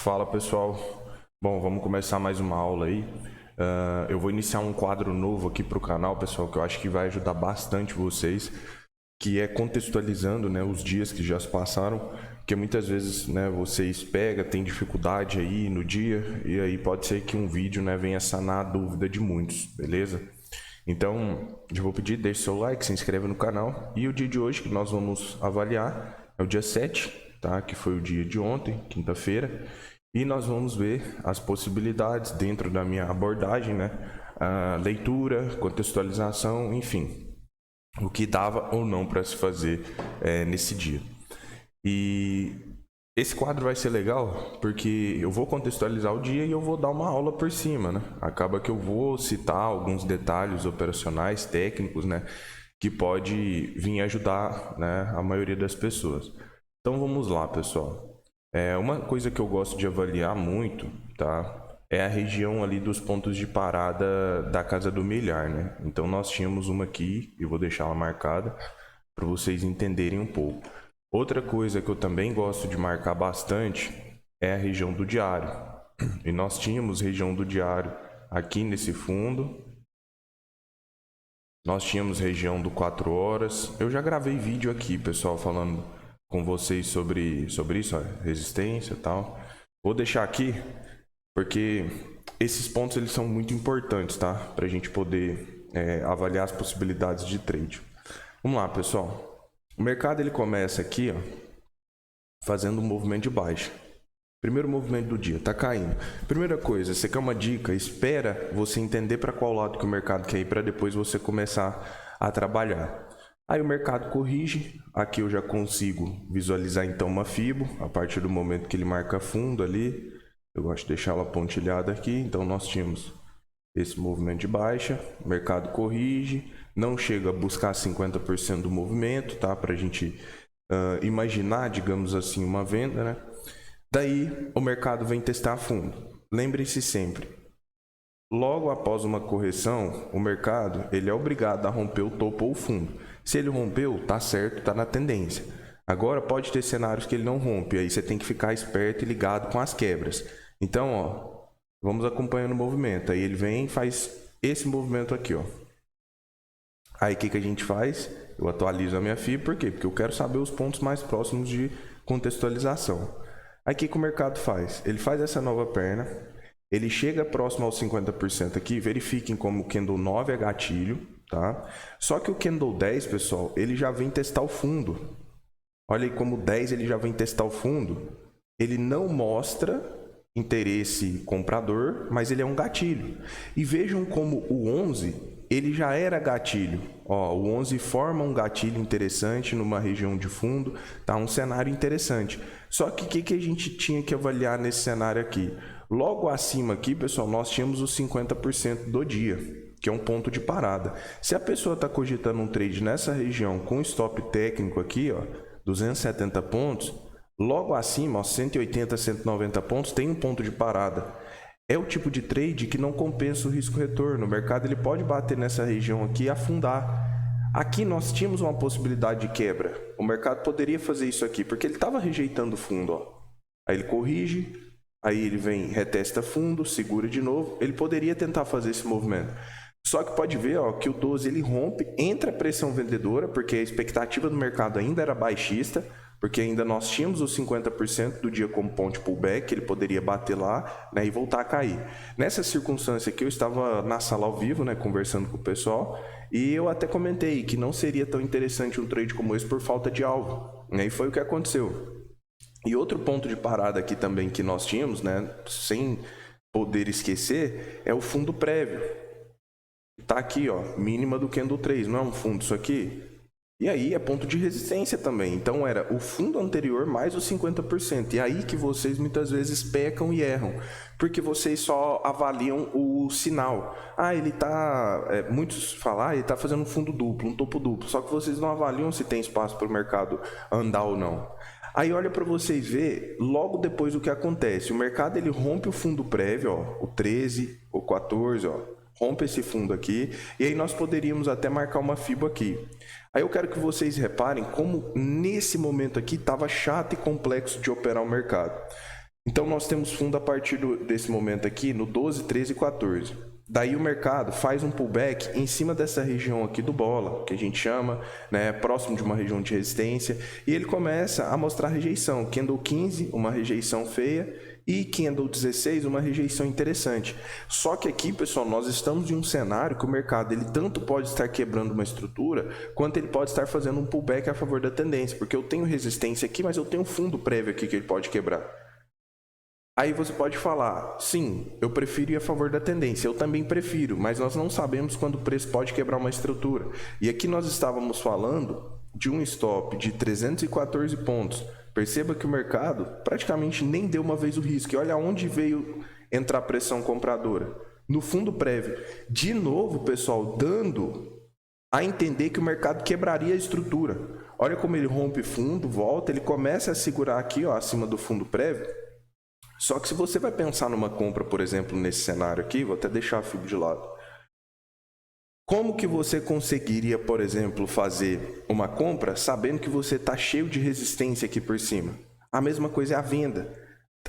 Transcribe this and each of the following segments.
Fala pessoal, bom, vamos começar mais uma aula aí. Eu vou iniciar um quadro novo aqui para o canal, pessoal, que eu acho que vai ajudar bastante vocês, que é contextualizando, né, os dias que já se passaram, porque muitas vezes, né, vocês tem dificuldade aí no dia, e aí pode ser que um vídeo, né, venha sanar a dúvida de muitos, beleza? Então, eu vou pedir, deixe seu like, se inscreve no canal, e o dia de hoje que nós vamos avaliar é o dia 7, tá? Que foi o dia de ontem, quinta-feira, e nós vamos ver as possibilidades dentro da minha abordagem, né? A leitura, contextualização, enfim, o que dava ou não para se fazer nesse dia. E esse quadro vai ser legal porque eu vou contextualizar o dia e eu vou dar uma aula por cima, né? Acaba que eu vou citar alguns detalhes operacionais, técnicos, né? Que pode vir ajudar, né, a maioria das pessoas. Então vamos lá, pessoal. Uma coisa que eu gosto de avaliar muito, tá? É a região ali dos pontos de parada da Casa do Milhar, né? Então nós tínhamos uma aqui, e vou deixar ela marcada para vocês entenderem um pouco. Outra coisa que eu também gosto de marcar bastante é a região do diário. E nós tínhamos região do diário aqui nesse fundo. Nós tínhamos região do 4 horas. Eu já gravei vídeo aqui, pessoal, falando com vocês sobre isso, ó, resistência e tal. Vou deixar aqui, porque esses pontos eles são muito importantes, tá? Para a gente poder avaliar as possibilidades de trade. Vamos lá, pessoal. O mercado ele começa aqui, ó, fazendo um movimento de baixa. Primeiro movimento do dia, tá caindo. Primeira coisa, você quer uma dica? Espera você entender para qual lado que o mercado quer ir para depois você começar a trabalhar. Aí o mercado corrige, aqui eu já consigo visualizar então uma FIBO, a partir do momento que ele marca fundo ali. Eu gosto de deixar ela pontilhada aqui, então nós tínhamos esse movimento de baixa, o mercado corrige, não chega a buscar 50% do movimento, tá? Para a gente imaginar, digamos assim, uma venda, né? Daí o mercado vem testar a fundo. Lembre-se sempre, logo após uma correção, o mercado ele é obrigado a romper o topo ou o fundo. Se ele rompeu, tá certo, tá na tendência. Agora pode ter cenários que ele não rompe, aí você tem que ficar esperto e ligado com as quebras. Então, ó, vamos acompanhando o movimento. Aí ele vem e faz esse movimento aqui, ó. Aí o que a gente faz? Eu atualizo a minha FIBO, por quê? Porque eu quero saber os pontos mais próximos de contextualização. Aí o que o mercado faz? Ele faz essa nova perna, ele chega próximo aos 50% aqui, verifiquem como o candle 9 é gatilho, tá? Só que o candle 10, pessoal, ele já vem testar o fundo. Olha aí como o 10 ele já vem testar o fundo. Ele não mostra interesse comprador, mas ele é um gatilho. E vejam como o 11, ele já era gatilho. Ó, o 11 forma um gatilho interessante numa região de fundo, tá? Um cenário interessante. Só que o que a gente tinha que avaliar nesse cenário aqui? Logo acima aqui, pessoal, nós tínhamos os 50% do dia, que é um ponto de parada. Se a pessoa está cogitando um trade nessa região com stop técnico aqui, ó, 270 pontos, logo acima, ó, 180, 190 pontos, tem um ponto de parada. É o tipo de trade que não compensa o risco-retorno. O mercado ele pode bater nessa região aqui e afundar. Aqui nós tínhamos uma possibilidade de quebra. O mercado poderia fazer isso aqui, porque ele estava rejeitando o fundo. Ó. Aí ele corrige, aí ele vem, retesta fundo, segura de novo. Ele poderia tentar fazer esse movimento. Só que pode ver, ó, que o 12 ele rompe, entra a pressão vendedora, porque a expectativa do mercado ainda era baixista, porque ainda nós tínhamos os 50% do dia como ponte pullback, ele poderia bater lá, né, e voltar a cair. Nessa circunstância aqui, eu estava na sala ao vivo, né, conversando com o pessoal, e eu até comentei que não seria tão interessante um trade como esse por falta de alvo, né, e foi o que aconteceu. E outro ponto de parada aqui também que nós tínhamos, né, sem poder esquecer, é o fundo prévio. Tá aqui, ó, mínima do candle 3, não é um fundo isso aqui? E aí é ponto de resistência também. Então era o fundo anterior mais os 50%. E aí que vocês muitas vezes pecam e erram. Porque vocês só avaliam o sinal. Ah, ele tá... muitos falam, ele tá fazendo um fundo duplo, um topo duplo. Só que vocês não avaliam se tem espaço para o mercado andar ou não. Aí olha para vocês ver logo depois o que acontece. O mercado ele rompe o fundo prévio, ó, o 13, o 14, ó. Rompe esse fundo aqui, e aí nós poderíamos até marcar uma FIBO aqui. Aí eu quero que vocês reparem como nesse momento aqui estava chato e complexo de operar o mercado. Então nós temos fundo a partir desse momento aqui no 12, 13 e 14. Daí o mercado faz um pullback em cima dessa região aqui do bola, que a gente chama, né, próximo de uma região de resistência, e ele começa a mostrar rejeição. Candle 15, uma rejeição feia, e Candle 16, uma rejeição interessante. Só que aqui, pessoal, nós estamos em um cenário que o mercado ele tanto pode estar quebrando uma estrutura, quanto ele pode estar fazendo um pullback a favor da tendência, porque eu tenho resistência aqui, mas eu tenho um fundo prévio aqui que ele pode quebrar. Aí você pode falar, sim, eu prefiro ir a favor da tendência, eu também prefiro, mas nós não sabemos quando o preço pode quebrar uma estrutura. E aqui nós estávamos falando de um stop de 314 pontos. Perceba que o mercado praticamente nem deu uma vez o risco. E olha onde veio entrar pressão compradora. No fundo prévio. De novo, pessoal, dando a entender que o mercado quebraria a estrutura. Olha como ele rompe fundo, volta, ele começa a segurar aqui, ó, acima do fundo prévio. Só que se você vai pensar numa compra, por exemplo, nesse cenário aqui, vou até deixar a FIBO de lado. Como que você conseguiria, por exemplo, fazer uma compra sabendo que você está cheio de resistência aqui por cima? A mesma coisa é a venda.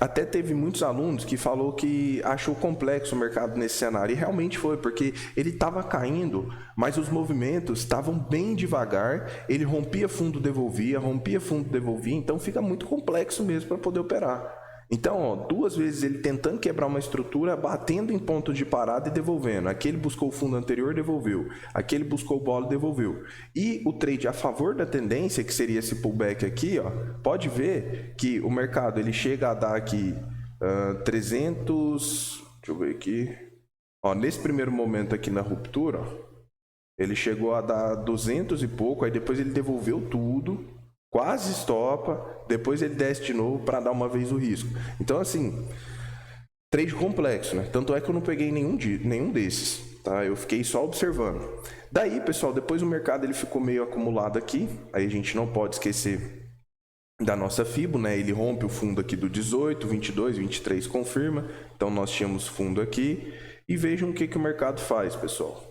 Até teve muitos alunos que falou que achou complexo o mercado nesse cenário, e realmente foi, porque ele estava caindo, mas os movimentos estavam bem devagar, ele rompia fundo, devolvia, então fica muito complexo mesmo para poder operar. Então, ó, 2 vezes ele tentando quebrar uma estrutura, batendo em ponto de parada e devolvendo. Aqui ele buscou o fundo anterior, devolveu. Aqui ele buscou o bolo, devolveu. E o trade a favor da tendência, que seria esse pullback aqui, ó, pode ver que o mercado ele chega a dar aqui 300... Deixa eu ver aqui. Ó, nesse primeiro momento aqui na ruptura, ó, ele chegou a dar 200 e pouco, aí depois ele devolveu tudo, quase estopa, depois ele desce de novo para dar uma vez o risco. Então, assim, trade complexo, né? Tanto é que eu não peguei nenhum desses, tá? Eu fiquei só observando. Daí, pessoal, depois o mercado ele ficou meio acumulado aqui, aí a gente não pode esquecer da nossa FIBO, né? Ele rompe o fundo aqui do 18, 22, 23 confirma, então nós tínhamos fundo aqui, e vejam o que o mercado faz, pessoal.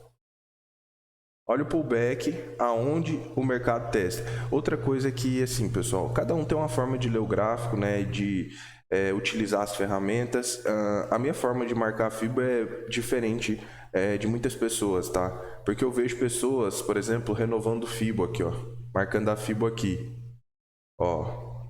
Olha o pullback, aonde o mercado testa. Outra coisa que, assim, pessoal, cada um tem uma forma de ler o gráfico, né, de utilizar as ferramentas. A minha forma de marcar a FIBO é diferente de muitas pessoas, tá? Porque eu vejo pessoas, por exemplo, renovando o FIBO aqui, ó, marcando a FIBO aqui, ó,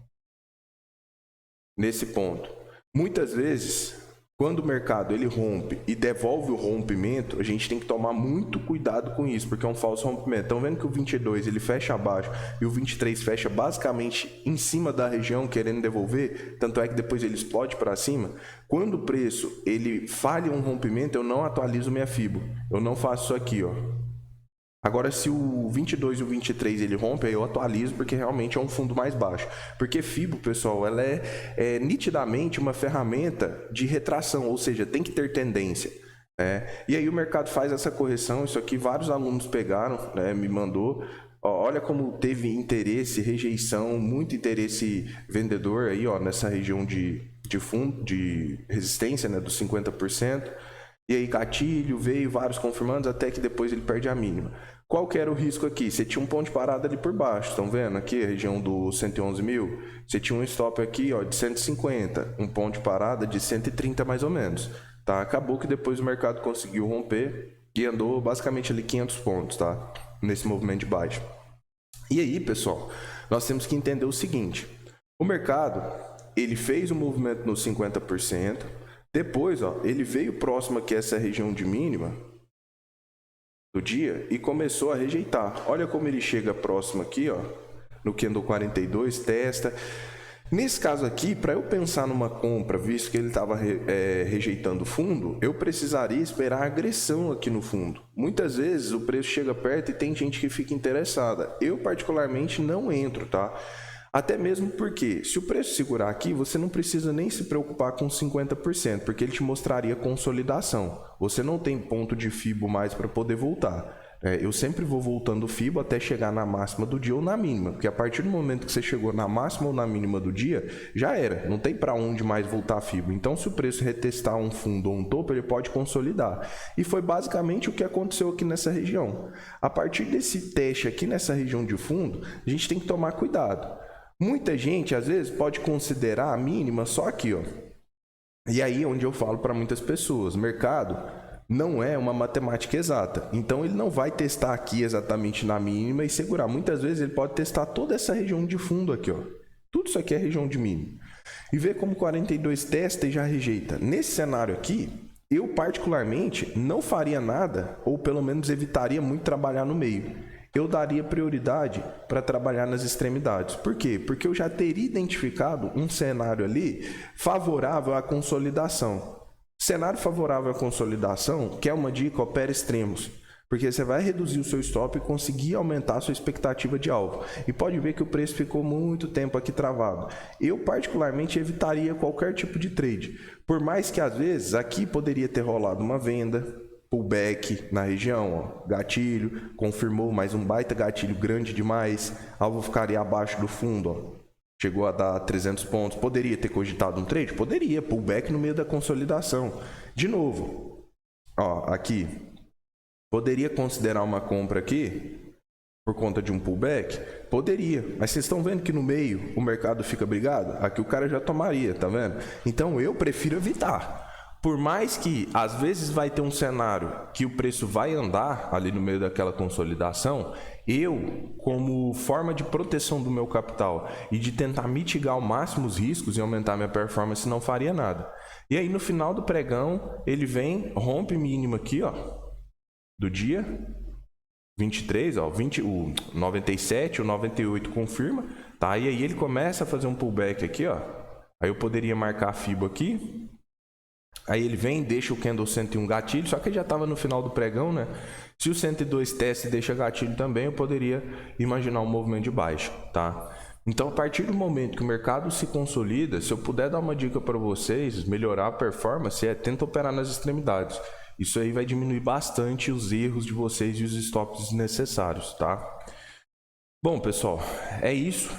nesse ponto. Muitas vezes, quando o mercado ele rompe e devolve o rompimento, a gente tem que tomar muito cuidado com isso, porque é um falso rompimento. Estão vendo que o 22 ele fecha abaixo e o 23 fecha basicamente em cima da região, querendo devolver, tanto é que depois ele explode para cima. Quando o preço ele falha um rompimento, eu não atualizo minha FIBO. Eu não faço isso aqui, ó. Agora, se o 22 e o 23 ele rompe, aí eu atualizo, porque realmente é um fundo mais baixo. Porque FIBO, pessoal, ela é nitidamente uma ferramenta de retração, ou seja, tem que ter tendência, né? E aí o mercado faz essa correção, isso aqui vários alunos pegaram, né, me mandou. Ó, olha como teve interesse, rejeição, muito interesse vendedor aí, ó, nessa região de fundo, de resistência, né, dos 50%. E aí gatilho, veio vários confirmandos, até que depois ele perde a mínima. Qual que era o risco aqui? Você tinha um ponto de parada ali por baixo, estão vendo aqui a região do 111 mil? Você tinha um stop aqui, ó, de 150, um ponto de parada de 130 mais ou menos, tá? Acabou que depois o mercado conseguiu romper e andou basicamente ali 500 pontos, tá? Nesse movimento de baixo. E aí, pessoal, nós temos que entender o seguinte, o mercado, ele fez um movimento no 50%, depois, ó, ele veio próximo aqui a essa região de mínima do dia e começou a rejeitar. Olha como ele chega próximo aqui, ó, no candle 42, testa. Nesse caso aqui, para eu pensar numa compra, visto que ele estava rejeitando o fundo, eu precisaria esperar a agressão aqui no fundo. Muitas vezes o preço chega perto e tem gente que fica interessada. Eu particularmente não entro, tá? Até mesmo porque, se o preço segurar aqui, você não precisa nem se preocupar com 50%, porque ele te mostraria consolidação. Você não tem ponto de FIBO mais para poder voltar. Eu sempre vou voltando o FIBO até chegar na máxima do dia ou na mínima, porque a partir do momento que você chegou na máxima ou na mínima do dia, já era, não tem para onde mais voltar a FIBO. Então, se o preço retestar um fundo ou um topo, ele pode consolidar. E foi basicamente o que aconteceu aqui nessa região. A partir desse teste aqui nessa região de fundo, a gente tem que tomar cuidado. Muita gente, às vezes, pode considerar a mínima só aqui, ó. E aí, onde eu falo para muitas pessoas, mercado não é uma matemática exata. Então, ele não vai testar aqui exatamente na mínima e segurar. Muitas vezes, ele pode testar toda essa região de fundo aqui, ó. Tudo isso aqui é região de mínimo. E ver como 42 testa e já rejeita. Nesse cenário aqui, eu particularmente não faria nada, ou pelo menos evitaria muito trabalhar no meio. Eu daria prioridade para trabalhar nas extremidades. Por quê? Porque eu já teria identificado um cenário ali favorável à consolidação. Cenário favorável à consolidação, que é uma dica, opera extremos. Porque você vai reduzir o seu stop e conseguir aumentar a sua expectativa de alvo. E pode ver que o preço ficou muito tempo aqui travado. Eu, particularmente, evitaria qualquer tipo de trade. Por mais que, às vezes, aqui poderia ter rolado uma venda, pullback na região, ó, gatilho, confirmou mais um baita gatilho grande demais, alvo ficaria abaixo do fundo, ó. Chegou a dar 300 pontos, poderia ter cogitado um trade? Poderia, pullback no meio da consolidação. De novo, ó, aqui, poderia considerar uma compra aqui por conta de um pullback? Poderia, mas vocês estão vendo que no meio o mercado fica brigado? Aqui o cara já tomaria, tá vendo? Então eu prefiro evitar. Por mais que às vezes vai ter um cenário que o preço vai andar ali no meio daquela consolidação, eu, como forma de proteção do meu capital e de tentar mitigar ao máximo os riscos e aumentar minha performance, não faria nada. E aí no final do pregão, ele vem, rompe mínimo aqui, ó, do dia 23, ó, o 97, o 98 confirma, tá? E aí ele começa a fazer um pullback aqui, ó. Aí eu poderia marcar a FIBO aqui. Aí ele vem, deixa o candle 101 gatilho, só que ele já estava no final do pregão, né? Se o 102 testa e deixa gatilho também, eu poderia imaginar um movimento de baixa, tá? Então, a partir do momento que o mercado se consolida, se eu puder dar uma dica para vocês, melhorar a performance, tenta operar nas extremidades. Isso aí vai diminuir bastante os erros de vocês e os stops desnecessários, tá? Bom, pessoal, é isso.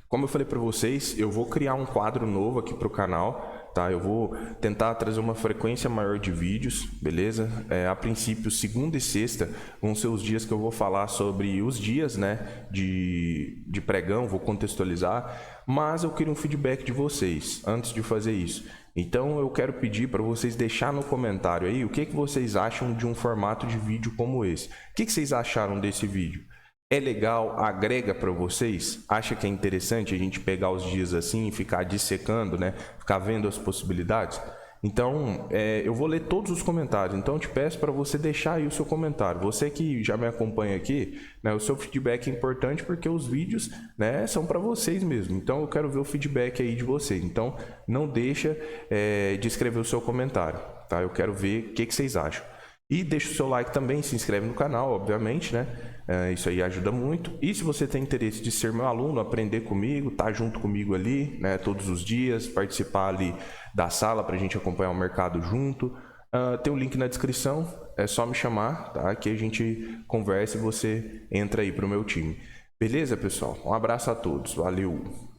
Como eu falei para vocês, eu vou criar um quadro novo aqui para o canal. Tá, eu vou tentar trazer uma frequência maior de vídeos, beleza? A princípio, segunda e sexta vão ser os dias que eu vou falar sobre os dias, né, de pregão, vou contextualizar, mas eu queria um feedback de vocês antes de fazer isso. Então eu quero pedir para vocês deixar no comentário aí o que vocês acham de um formato de vídeo como esse. O que vocês acharam desse vídeo? É legal? Agrega para vocês? Acha que é interessante a gente pegar os dias assim e ficar dissecando, né? Ficar vendo as possibilidades? Então, eu vou ler todos os comentários. Então, eu te peço para você deixar aí o seu comentário. Você que já me acompanha aqui, né? O seu feedback é importante porque os vídeos, né, são para vocês mesmo. Então, eu quero ver o feedback aí de vocês. Então, não deixa de escrever o seu comentário, tá? Eu quero ver o que vocês acham. E deixa o seu like também, se inscreve no canal, obviamente, né? Isso aí ajuda muito. E se você tem interesse de ser meu aluno, aprender comigo, tá junto comigo ali, né? Todos os dias, participar ali da sala para a gente acompanhar o mercado junto. Tem o link na descrição, é só me chamar, tá? Que a gente conversa e você entra aí para o meu time. Beleza, pessoal? Um abraço a todos, valeu!